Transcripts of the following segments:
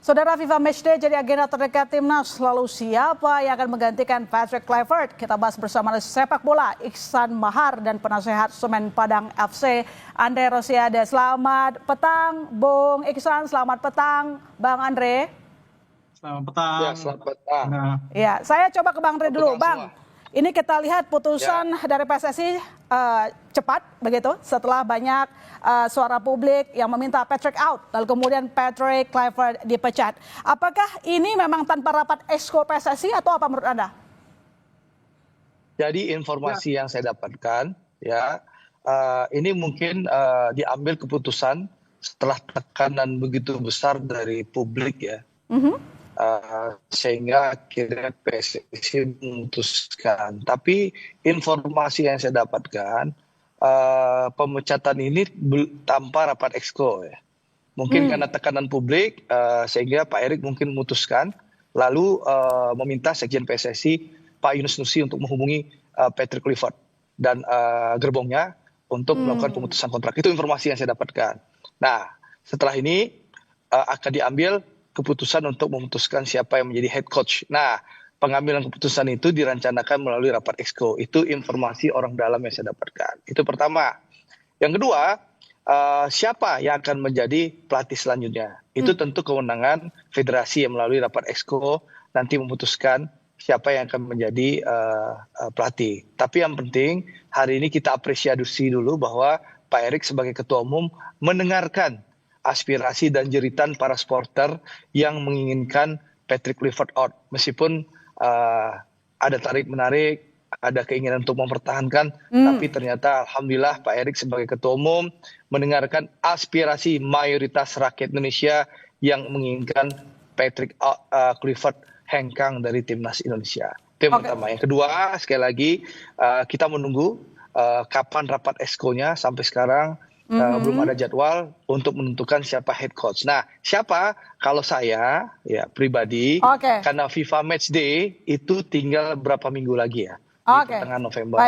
Saudara, FIFA Matchday jadi agenda terdekat timnas. Lalu siapa yang akan menggantikan Patrick Kluivert? Kita bahas bersama sepak bola Iksan Mahar dan penasehat Semen Padang FC Andre Rosiade. Selamat petang, Bung Iksan. Selamat petang, Bang Andre. Selamat petang. Ya, selamat petang. Ya, saya coba ke Bang Andre dulu, Bang. Semua. Ini kita lihat putusan dari PSSI cepat begitu setelah banyak suara publik yang meminta Patrick out, lalu kemudian Patrick Kluivert dipecat. Apakah ini memang tanpa rapat exco PSSI atau apa menurut Anda? Jadi informasi yang saya dapatkan ya ini mungkin diambil keputusan setelah tekanan begitu besar dari publik ya. Sehingga akhirnya PSSI memutuskan. Tapi informasi yang saya dapatkan pemecatan ini tanpa rapat exco ya. Mungkin karena tekanan publik sehingga Pak Erick mungkin memutuskan lalu meminta Sekjen PSSI Pak Yunus Nusi untuk menghubungi Patrick Kluivert dan gerbongnya untuk melakukan pemutusan kontrak. Itu informasi yang saya dapatkan. Nah, setelah ini akan diambil keputusan untuk memutuskan siapa yang menjadi head coach. Nah, pengambilan keputusan itu direncanakan melalui rapat exco. Itu informasi orang dalam yang saya dapatkan. Itu pertama. Yang kedua, siapa yang akan menjadi pelatih selanjutnya? Itu tentu kewenangan federasi yang melalui rapat exco nanti memutuskan siapa yang akan menjadi pelatih. Tapi yang penting hari ini kita apresiasi dulu bahwa Pak Erick sebagai ketua umum mendengarkan aspirasi dan jeritan para supporter yang menginginkan Patrick Kluivert out. Meskipun ada tarik-menarik, ada keinginan untuk mempertahankan, tapi ternyata alhamdulillah Pak Erick sebagai ketua umum mendengarkan aspirasi mayoritas rakyat Indonesia yang menginginkan Patrick Kluivert hengkang dari timnas Indonesia. Itu yang pertama. Yang kedua, sekali lagi kita menunggu kapan rapat exco-nya. Sampai sekarang belum ada jadwal untuk menentukan siapa head coach. Nah, siapa? Kalau saya ya pribadi, karena FIFA Matchday itu tinggal berapa minggu lagi ya, di pertengahan November.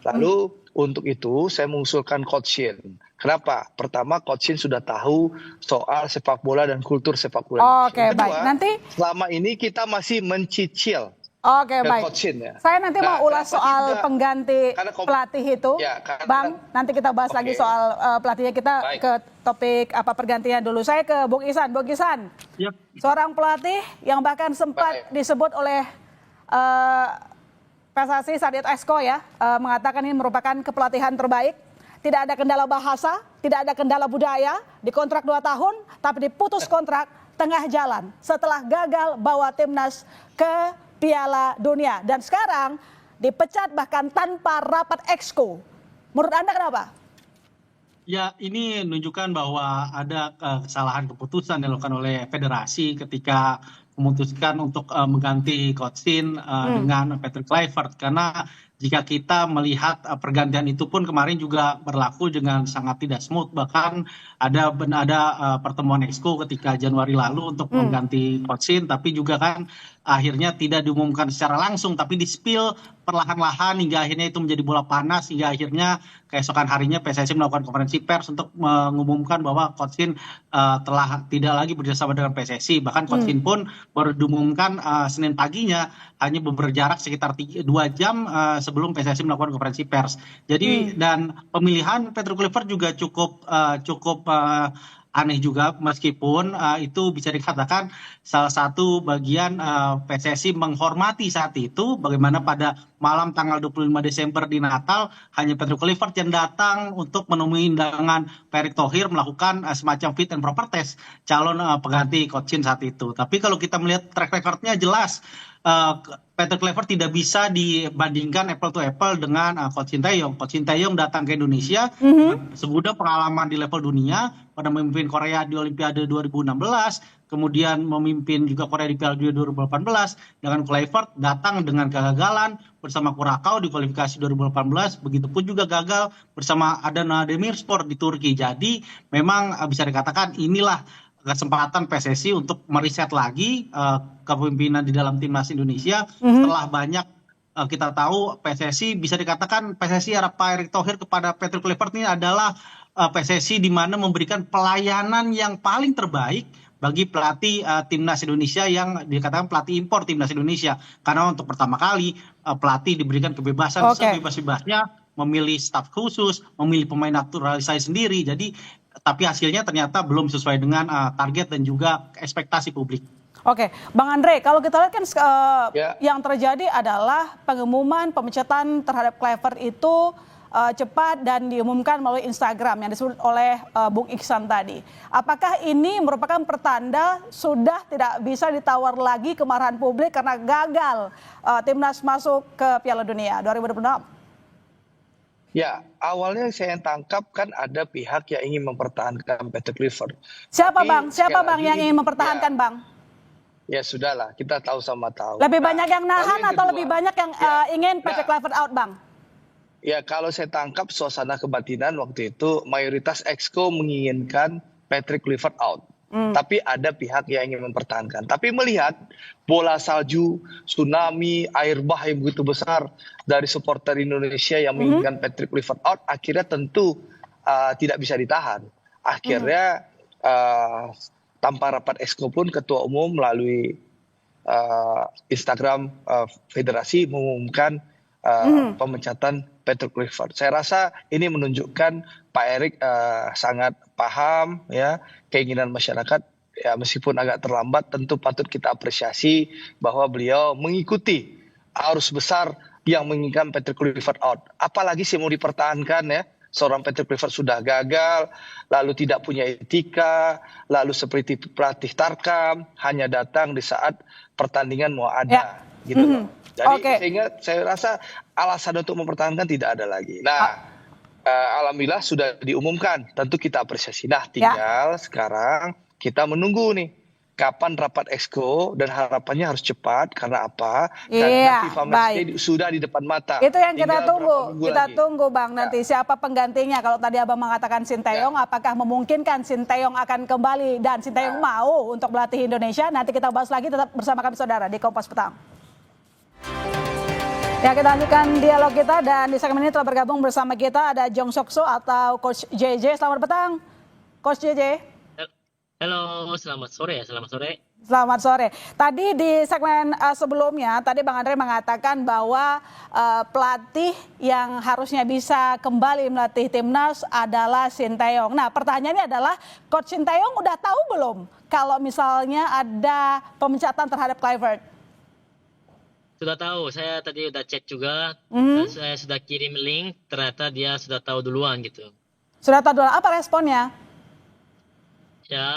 Lalu untuk itu saya mengusulkan Coach Shin. Kenapa? Pertama, Coach Shin sudah tahu soal sepak bola dan kultur sepak bola. Kedua, nanti selama ini kita masih mencicil. Baik. Ya. Saya nanti mau ulas soal pengganti pelatih itu, ya, Bang. Nanti kita bahas lagi soal pelatihnya. Kita ke topik pergantian dulu. Saya ke Bung Isan. Bung Isan, seorang pelatih yang bahkan sempat disebut oleh PSSI saat itu exco ya, mengatakan ini merupakan kepelatihan terbaik. Tidak ada kendala bahasa, tidak ada kendala budaya, dikontrak 2 tahun, tapi diputus kontrak tengah jalan setelah gagal bawa timnas ke Piala Dunia. Dan sekarang dipecat bahkan tanpa rapat exco. Menurut Anda kenapa? Ya, ini menunjukkan bahwa ada kesalahan keputusan yang dilakukan oleh federasi ketika memutuskan untuk mengganti Coach Shin dengan Patrick Kluivert. Karena jika kita melihat pergantian itu pun kemarin juga berlaku dengan sangat tidak smooth. Bahkan ada pertemuan exco ketika Januari lalu untuk mengganti Coach Shin, tapi juga kan akhirnya tidak diumumkan secara langsung, tapi di-spill perlahan-lahan hingga akhirnya itu menjadi bola panas, hingga akhirnya keesokan harinya PSSI melakukan konferensi pers untuk mengumumkan bahwa Coach Shin telah tidak lagi bekerjasama dengan PSSI. Bahkan Coach Shin pun baru diumumkan Senin paginya, hanya berjarak sekitar 2 jam sebelum PSSI melakukan konferensi pers. Jadi dan pemilihan Patrick Kluivert juga cukup aneh juga, meskipun itu bisa dikatakan salah satu bagian PSSI menghormati saat itu bagaimana pada malam tanggal 25 Desember di Natal hanya Patrick Kluivert yang datang untuk menemui undangan Pak Erick Thohir melakukan semacam fit and proper test calon pengganti Coach Shin saat itu. Tapi kalau kita melihat track record-nya jelas Patrick Kluivert tidak bisa dibandingkan apple to apple dengan Coach Sinteyong. Coach Sinteyong datang ke Indonesia segudang pengalaman di level dunia, pada memimpin Korea di Olimpiade 2016, kemudian memimpin juga Korea di Piala Dunia 2018. Dengan Kluivert datang dengan kegagalan bersama Kurakau di kualifikasi 2018, begitupun juga gagal bersama Adana Demirspor di Turki. Jadi memang bisa dikatakan inilah kesempatan PSSI untuk meriset lagi kepemimpinan di dalam timnas Indonesia setelah banyak kita tahu PSSI bisa dikatakan PSSI era Pak Erick Thohir kepada Patrick Kluivert ini adalah PSSI di mana memberikan pelayanan yang paling terbaik bagi pelatih timnas Indonesia yang dikatakan pelatih impor timnas Indonesia, karena untuk pertama kali pelatih diberikan kebebasan sebebas-bebasnya memilih staf khusus, memilih pemain naturalisasi sendiri. Jadi tapi hasilnya ternyata belum sesuai dengan target dan juga ekspektasi publik. Oke, Bang Andre, kalau kita lihat kan Ya. yang terjadi adalah pengumuman pemecatan terhadap Kluivert itu cepat dan diumumkan melalui Instagram yang disebut oleh Bung Iksan tadi. Apakah ini merupakan pertanda sudah tidak bisa ditawar lagi kemarahan publik karena gagal timnas masuk ke Piala Dunia 2026? Ya, awalnya saya tangkap kan ada pihak yang ingin mempertahankan Patrick Kluivert. Siapa Tapi Bang? Siapa sekali Bang yang lagi, ingin mempertahankan ya, Bang? Ya sudahlah, kita tahu sama tahu. Lebih Nah, banyak yang lalu nahan yang atau kedua, lebih banyak yang ingin Patrick Kluivert out Bang? Ya, kalau saya tangkap suasana kebatinan waktu itu mayoritas exco menginginkan Patrick Kluivert out. Tapi ada pihak yang ingin mempertahankan. Tapi melihat bola salju, tsunami, air bah yang begitu besar dari supporter Indonesia yang menginginkan Patrick Kluivert out, akhirnya tentu tidak bisa ditahan. Akhirnya tanpa rapat exco pun ketua umum melalui Instagram federasi mengumumkan pemecatan Patrick Kluivert. Saya rasa ini menunjukkan Pak Erik sangat paham ya keinginan masyarakat, ya meskipun agak terlambat tentu patut kita apresiasi bahwa beliau mengikuti arus besar yang menginginkan Patrick Kluivert out. Apalagi sih mau dipertahankan ya, seorang Patrick Kluivert sudah gagal, lalu tidak punya etika, lalu seperti pelatih Tarkam hanya datang di saat pertandingan mau ada, gitu loh. Jadi sehingga saya rasa alasan untuk mempertahankan tidak ada lagi. Nah, alhamdulillah sudah diumumkan, tentu kita apresiasi. Nah, tinggal sekarang kita menunggu nih kapan rapat exco dan harapannya harus cepat karena apa? Karena FIFA Matchday sudah di depan mata. Itu yang kita tunggu. Kita lagi tunggu Bang nanti siapa penggantinya. Kalau tadi Abang mengatakan Sinteyong, apakah memungkinkan Sinteyong akan kembali dan Sinteyong mau untuk melatih Indonesia? Nanti kita bahas lagi tetap bersama kami saudara di Kompas Petang. Ya, kita lanjutkan dialog kita dan di segmen ini telah bergabung bersama kita ada Jong Sokso atau Coach JJ. Selamat petang, Coach JJ. Halo, selamat sore ya, selamat sore. Selamat sore. Tadi di segmen sebelumnya, tadi Bang Andre mengatakan bahwa pelatih yang harusnya bisa kembali melatih timnas adalah Sinteyong. Nah, pertanyaannya adalah, Coach Sinteyong udah tahu belum kalau misalnya ada pemecatan terhadap Kluivert? Sudah tahu, saya tadi udah cek juga, dan saya sudah kirim link, ternyata dia sudah tahu duluan gitu. Sudah tahu duluan, apa responnya? Ya,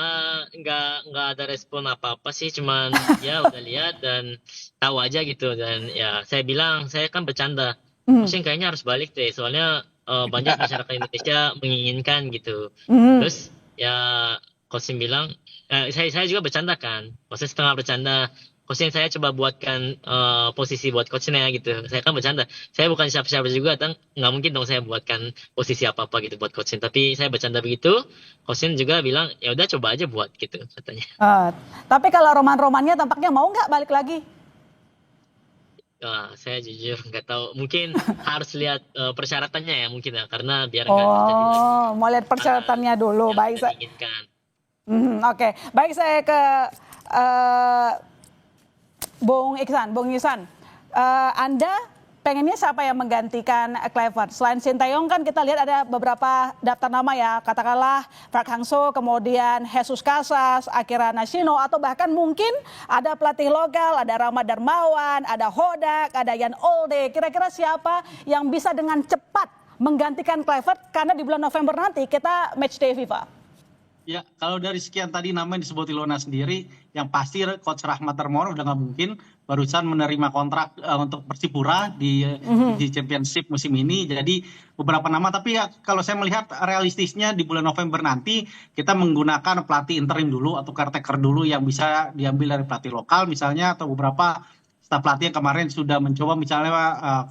nggak ada respon apa-apa sih, cuman ya udah lihat dan tahu aja gitu. Dan ya saya bilang, saya kan bercanda, Coaching kayaknya harus balik deh, soalnya banyak masyarakat Indonesia menginginkan gitu. Terus ya Coaching bilang, saya juga bercanda kan, maksudnya setengah bercanda. Coaching saya coba buatkan posisi buat coachnya gitu. Saya kan bercanda. Saya bukan siapa-siapa juga, dan nggak mungkin dong saya buatkan posisi apa-apa gitu buat coaching. Tapi saya bercanda begitu. Coaching juga bilang ya udah coba aja buat gitu katanya. Tapi kalau roman-romannya tampaknya mau nggak balik lagi? Saya jujur nggak tahu. Mungkin harus lihat persyaratannya ya mungkin ya, karena biar nggak terjadi lagi. Mau lihat persyaratannya dulu. Baik. Oke. Baik, saya ke Bung Iksan, Anda pengennya siapa yang menggantikan Kluivert? Selain Sinteyong kan kita lihat ada beberapa daftar nama ya, katakanlah Park Hang-seo, kemudian Jesus Casas, Akira Nishino, atau bahkan mungkin ada pelatih lokal, ada Rama Darmawan, ada Hodak, ada Jan Olde. Kira-kira siapa yang bisa dengan cepat menggantikan Kluivert? Karena di bulan November nanti kita matchday FIFA. Ya, kalau dari sekian tadi nama yang disebut Ilona sendiri, yang pasti Coach Rahmat Darmawan udah nggak mungkin, barusan menerima kontrak untuk Persipura di Championship musim ini. Jadi beberapa nama, tapi ya kalau saya melihat realistisnya di bulan November nanti kita menggunakan pelatih interim dulu atau caretaker dulu yang bisa diambil dari pelatih lokal misalnya, atau beberapa staf pelatih yang kemarin sudah mencoba misalnya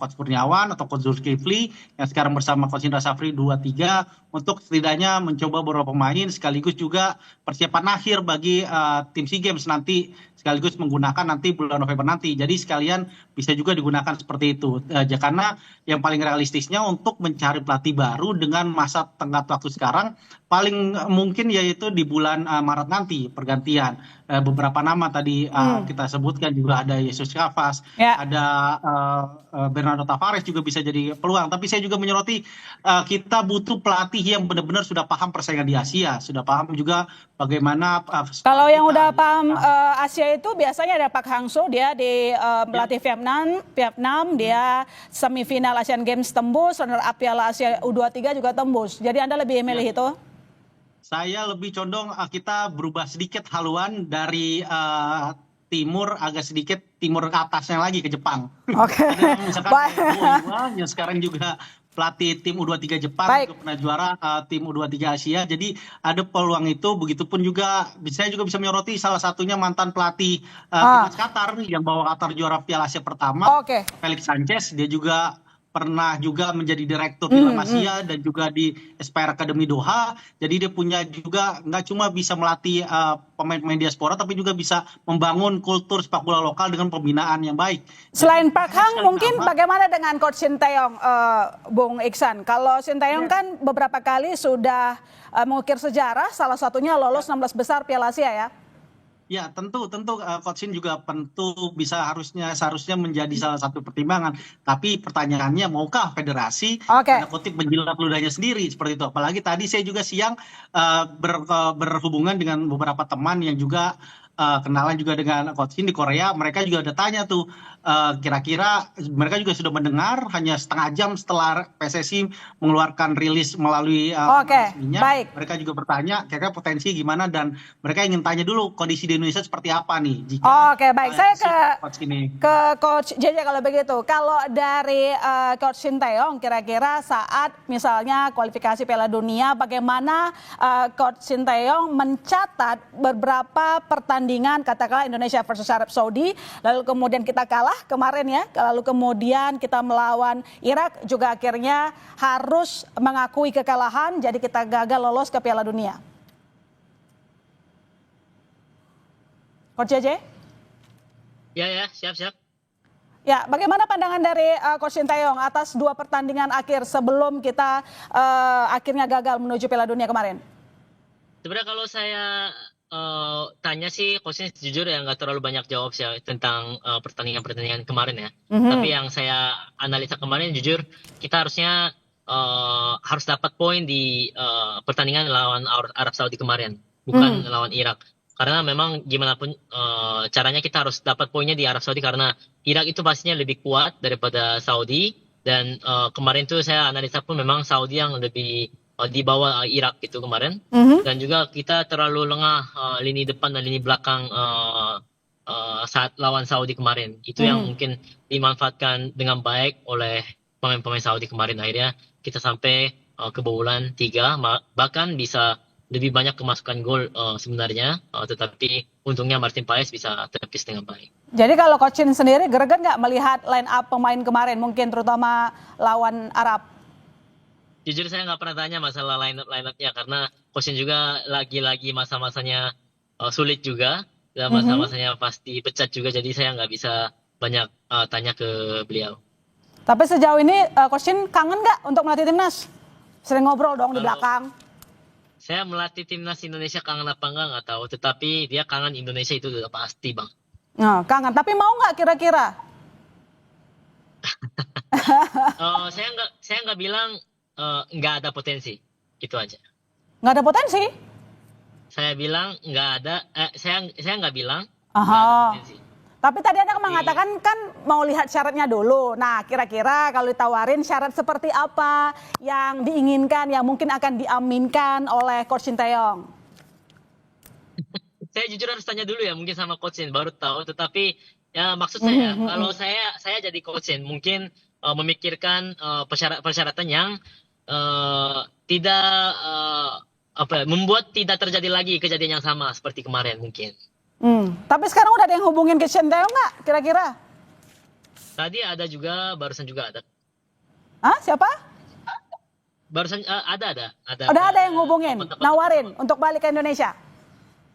Coach Kurniawan atau Coach Zulkifli yang sekarang bersama Coach Indra Safri 2-3 untuk setidaknya mencoba beberapa pemain sekaligus juga persiapan akhir bagi tim SEA Games nanti sekaligus menggunakan nanti bulan November nanti. Jadi sekalian bisa juga digunakan seperti itu. Karena yang paling realistisnya untuk mencari pelatih baru dengan masa tenggat waktu sekarang paling mungkin yaitu di bulan Maret nanti pergantian. Beberapa nama tadi kita sebutkan juga ada Jesus Navas, ada Bernardo Tavares juga bisa jadi peluang. Tapi saya juga menyoroti kita butuh pelatih yang benar-benar sudah paham persaingan di Asia, sudah paham juga bagaimana. Kalau yang udah paham Asia itu biasanya ada Park Hang-seo, dia di pelatih Vietnam, dia semifinal Asian Games tembus, runner up Piala Asia U23 juga tembus. Jadi Anda lebih milih itu? Saya lebih condong kita berubah sedikit haluan dari timur agak sedikit timur ke atasnya lagi ke Jepang. Oke. Misalkan yang sekarang juga pelatih tim U23 Jepang juga pernah juara tim U23 Asia. Jadi ada peluang itu. Begitupun juga saya juga bisa menyoroti salah satunya mantan pelatih timnas Qatar yang bawa Qatar juara Piala Asia pertama, Felix Sanchez. Dia juga pernah juga menjadi direktur film Asia dan juga di Aspire Academy Doha. Jadi dia punya juga nggak cuma bisa melatih pemain-pemain diaspora, tapi juga bisa membangun kultur sepak bola lokal dengan pembinaan yang baik. Selain Park Hang, mungkin bagaimana dengan Coach Shin Tae-yong, Bung Iksan? Kalau Shin Tae-yong kan beberapa kali sudah mengukir sejarah, salah satunya lolos 16 besar Piala Asia ya. Ya, tentu Coach Shin juga seharusnya menjadi salah satu pertimbangan. Tapi pertanyaannya, maukah federasi tanda kutip menjilat ludahnya sendiri seperti itu? Apalagi tadi saya juga siang berhubungan dengan beberapa teman yang juga kenalan juga dengan Coach Shin di Korea. Mereka juga ada tanya tuh, kira-kira mereka juga sudah mendengar hanya setengah jam setelah PSSI mengeluarkan rilis melalui resminya. Mereka juga bertanya kira-kira potensi gimana, dan mereka ingin tanya dulu kondisi di Indonesia seperti apa nih jika saya ke Coach JJ kalau begitu. Kalau dari Coach Shin Tae-yong, kira-kira saat misalnya kualifikasi Piala Dunia, bagaimana Coach Shin Tae-yong mencatat beberapa pertandingan katakanlah Indonesia versus Arab Saudi, lalu kemudian kita kalah kemarin ya, lalu kemudian kita melawan Irak juga akhirnya harus mengakui kekalahan, jadi kita gagal lolos ke Piala Dunia. Coach JJ? Ya, siap. Ya, bagaimana pandangan dari Coach Shin Tae-yong atas 2 pertandingan akhir sebelum kita akhirnya gagal menuju Piala Dunia kemarin? Sebenarnya kalau saya tanya sih, Coach Shin jujur ya nggak terlalu banyak jawab sih tentang pertandingan kemarin ya. Tapi yang saya analisa kemarin jujur kita harusnya harus dapat poin di pertandingan lawan Arab Saudi kemarin, bukan lawan Irak. Karena memang gimana pun caranya kita harus dapat poinnya di Arab Saudi, karena Irak itu pastinya lebih kuat daripada Saudi, dan kemarin tuh saya analisa pun memang Saudi yang lebih di bawah Irak itu kemarin. Dan juga kita terlalu lengah lini depan dan lini belakang saat lawan Saudi kemarin. Itu yang mungkin dimanfaatkan dengan baik oleh pemain-pemain Saudi kemarin. Akhirnya kita sampai kebobolan 3, bahkan bisa lebih banyak kemasukan gol sebenarnya, tetapi untungnya Martin Paes bisa tepis dengan baik. Jadi kalau Coach Shin sendiri greget nggak melihat line up pemain kemarin, mungkin terutama lawan Arab? Jujur saya nggak pernah tanya masalah line-up-nya, karena Coach Shin juga lagi-lagi masa-masanya sulit juga, dan masa-masanya pasti pecat juga, jadi saya nggak bisa banyak tanya ke beliau. Tapi sejauh ini Coach Shin kangen nggak untuk melatih timnas? Sering ngobrol dong di belakang. Saya melatih timnas Indonesia kangen apa enggak tahu, tetapi dia kangen Indonesia itu udah pasti, Bang. Nah, kangen, tapi mau nggak kira-kira? Saya nggak bilang nggak ada potensi, itu aja. Nggak ada potensi? Saya bilang nggak ada, saya nggak bilang nggak ada potensi. Tapi tadi Anda mengatakan kan mau lihat syaratnya dulu. Nah, kira-kira kalau ditawarin syarat seperti apa yang diinginkan, yang mungkin akan diaminkan oleh Coach Shin Tae-yong? Saya jujur harus tanya dulu ya, mungkin sama Coach Shin baru tahu. Tetapi ya maksud saya, kalau saya jadi Coach Shin mungkin memikirkan persyaratan yang tidak membuat tidak terjadi lagi kejadian yang sama seperti kemarin mungkin. Tapi sekarang udah ada yang hubungin ke Shin Tae-yong nggak kira-kira? Tadi ada juga, barusan juga ada. Hah, siapa? Barusan ada. Udah ada yang hubungin, kontak-kontak. nawarin untuk balik ke Indonesia.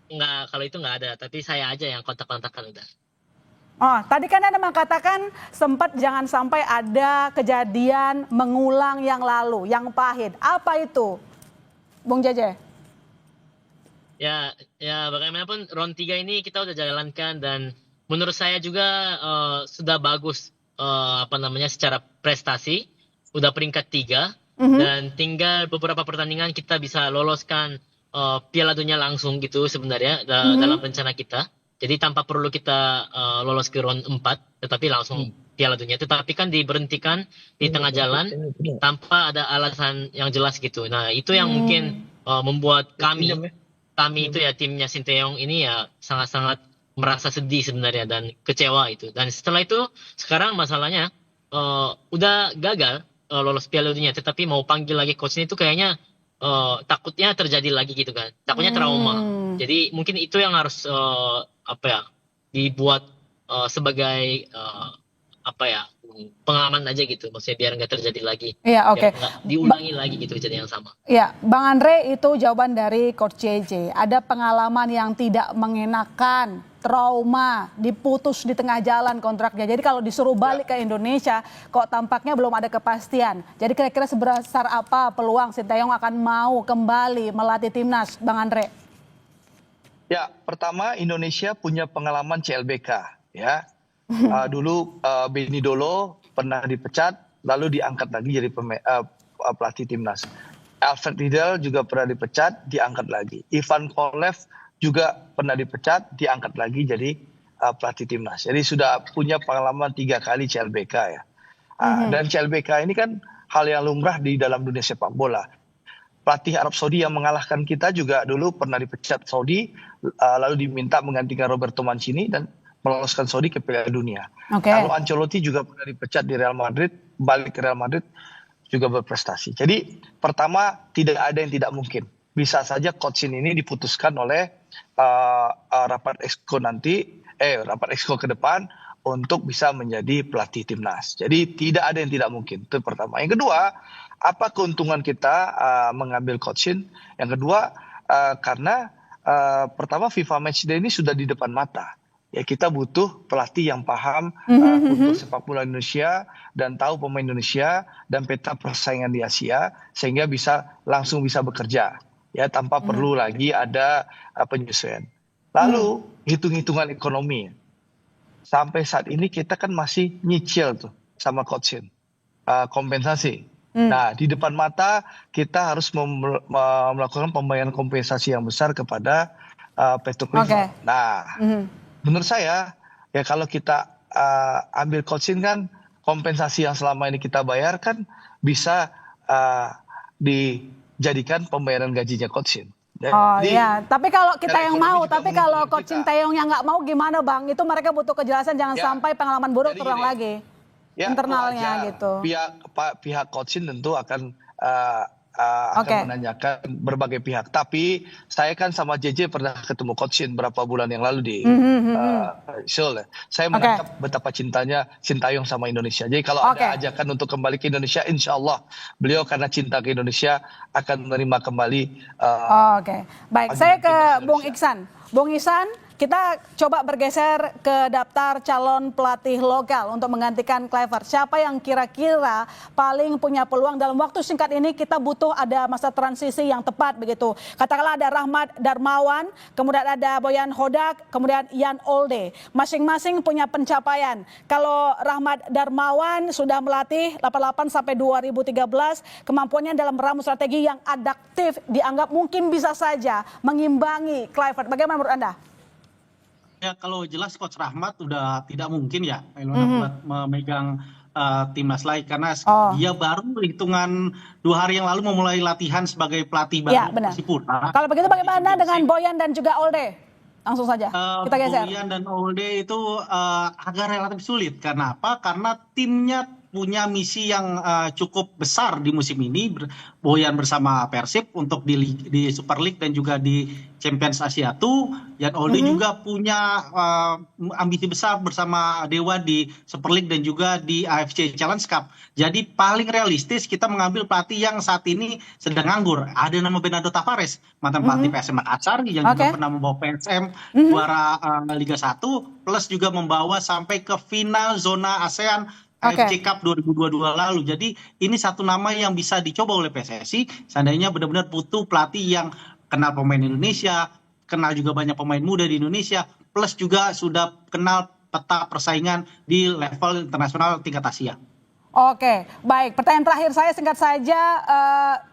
Enggak, kalau itu enggak ada. Tapi saya aja yang kontak-kontakan udah. Oh, tadi kan Anda mengatakan sempat jangan sampai ada kejadian mengulang yang lalu, yang pahit. Apa itu, Bung Jeje? Ya, bagaimanapun round 3 ini kita udah jalankan dan menurut saya juga sudah bagus secara prestasi, udah peringkat 3 dan tinggal beberapa pertandingan kita bisa loloskan Piala Dunia langsung gitu sebenarnya dalam rencana kita. Jadi tanpa perlu kita lolos ke round 4, tetapi langsung Piala Dunia. Tetapi kan diberhentikan di tengah jalan tanpa ada alasan yang jelas gitu. Nah, itu yang mungkin membuat kami itu ya timnya Sinteyong ini ya sangat-sangat merasa sedih sebenarnya dan kecewa itu. Dan setelah itu sekarang masalahnya udah gagal lolos Piala Dunia, tetapi mau panggil lagi coachnya itu kayaknya takutnya terjadi lagi gitu kan. Takutnya trauma. Jadi mungkin itu yang harus dibuat sebagai pengalaman aja gitu, maksudnya biar nggak terjadi lagi. Iya, oke. Nggak diulangi lagi gitu kejadian yang sama. Ya, Bang Andre, itu jawaban dari Coach JJ. Ada pengalaman yang tidak mengenakan, trauma, diputus di tengah jalan kontraknya. Jadi kalau disuruh balik ke Indonesia, kok tampaknya belum ada kepastian. Jadi kira-kira sebesar apa peluang Sinteyong akan mau kembali melatih timnas, Bang Andre? Ya, pertama Indonesia punya pengalaman CLBK, ya. Dulu Beni Dolo pernah dipecat, lalu diangkat lagi jadi pelatih timnas. Alfred Riedel juga pernah dipecat, diangkat lagi. Ivan Kolev juga pernah dipecat, diangkat lagi jadi pelatih timnas. Jadi sudah punya pengalaman 3 kali CLBK ya. Dan CLBK ini kan hal yang lumrah di dalam dunia sepak bola. Pelatih Arab Saudi yang mengalahkan kita juga dulu pernah dipecat Saudi, lalu diminta menggantikan Roberto Mancini dan meloloskan Saudi ke Piala Dunia. Carlo Ancelotti juga pernah dipecat di Real Madrid, balik ke Real Madrid juga berprestasi. Jadi pertama tidak ada yang tidak mungkin. Bisa saja coach ini diputuskan oleh rapat exco ke depan untuk bisa menjadi pelatih timnas. Jadi tidak ada yang tidak mungkin. Itu pertama. Yang kedua, apa keuntungan kita mengambil coachin? Yang kedua, karena pertama FIFA Matchday ini sudah di depan mata. Ya, kita butuh pelatih yang paham untuk sepak bola Indonesia dan tahu pemain Indonesia dan peta persaingan di Asia sehingga langsung bisa bekerja ya tanpa perlu lagi ada penyesuaian. Lalu hitung-hitungan ekonomi. Sampai saat ini kita kan masih nyicil tuh sama coachin kompensasi. Nah, di depan mata kita harus melakukan pembayaran kompensasi yang besar kepada Petro Clifford. Nah, menurut saya ya kalau kita ambil coachin kan kompensasi yang selama ini kita bayar kan bisa dijadikan pembayaran gajinya coachin. Jadi, ya, tapi kalau kita yang mau, tapi kalau Coach Sinteyong yang nggak mau gimana Bang? Itu mereka butuh kejelasan, jangan sampai pengalaman buruk terulang lagi internalnya gitu. Pihak coachin tentu akan menanyakan berbagai pihak. Tapi saya kan sama JJ pernah ketemu coachin berapa bulan yang lalu di Seoul. Saya menangkap betapa cintanya Sinteyong sama Indonesia. Jadi kalau ada ajakan untuk kembali ke Indonesia, insya Allah beliau karena cinta ke Indonesia akan menerima kembali. Baik, saya ke Bung Iksan. Bung Iksan, kita coba bergeser ke daftar calon pelatih lokal untuk menggantikan Kluivert. Siapa yang kira-kira paling punya peluang dalam waktu singkat ini? Kita butuh ada masa transisi yang tepat begitu. Katakanlah ada Rahmat Darmawan, kemudian ada Boyan Hodak, kemudian Jan Olde. Masing-masing punya pencapaian. Kalau Rahmat Darmawan sudah melatih 88 sampai 2013, kemampuannya dalam meramu strategi yang adaptif dianggap mungkin bisa saja mengimbangi Kluivert. Bagaimana menurut Anda? Ya, kalau jelas Coach Rahmat udah tidak mungkin ya buat memegang timnas lagi karena dia baru hitungan 2 hari yang lalu memulai latihan sebagai pelatih baru Persipura. Kalau begitu bagaimana dengan Boyan dan juga Olde? Langsung saja kita geser. Boyan dan Olde itu agak relatif sulit. Karena apa? Karena timnya punya misi yang cukup besar di musim ini, Boyan bersama Persib untuk di Super League dan juga di Champions Asia tuh. Jan Olde juga punya ambisi besar bersama Dewa di Super League dan juga di AFC Challenge Cup. Jadi paling realistis kita mengambil pelatih yang saat ini sedang nganggur. Ada nama Bernardo Tavares, mantan pelatih PSM Makassar yang juga pernah membawa PSM juara Liga 1, plus juga membawa sampai ke final zona ASEAN AFC Cup 2022 lalu. Jadi ini satu nama yang bisa dicoba oleh PSSI seandainya benar-benar butuh pelatih yang kenal pemain Indonesia, kenal juga banyak pemain muda di Indonesia, plus juga sudah kenal peta persaingan di level internasional tingkat Asia. Oke, baik. Pertanyaan terakhir saya singkat saja,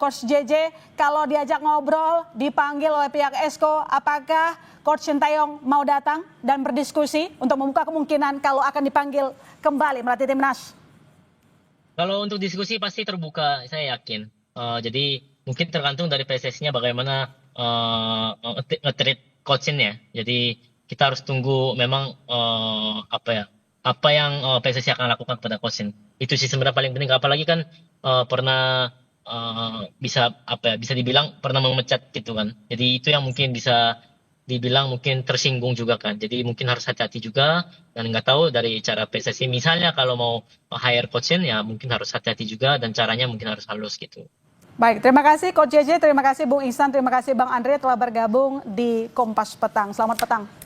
Coach JJ, kalau diajak ngobrol, dipanggil oleh pihak Esko, apakah Coach Sintayong mau datang dan berdiskusi untuk membuka kemungkinan kalau akan dipanggil kembali melatih timnas? Kalau untuk diskusi pasti terbuka, saya yakin. Jadi mungkin tergantung dari PSSI-nya bagaimana nge-treat coach-nya. Jadi kita harus tunggu memang apa yang PSSI akan lakukan pada coach-in. Itu sih sebenarnya paling penting. Apalagi kan pernah bisa dibilang pernah memecat gitu kan. Jadi itu yang mungkin bisa dibilang mungkin tersinggung juga kan. Jadi mungkin harus hati-hati juga, dan nggak tahu dari cara PSSI misalnya kalau mau hire coach-in ya mungkin harus hati-hati juga, dan caranya mungkin harus halus gitu. Baik, terima kasih Coach JJ, terima kasih Bung Ihsan, terima kasih Bang Andre telah bergabung di Kompas Petang. Selamat petang.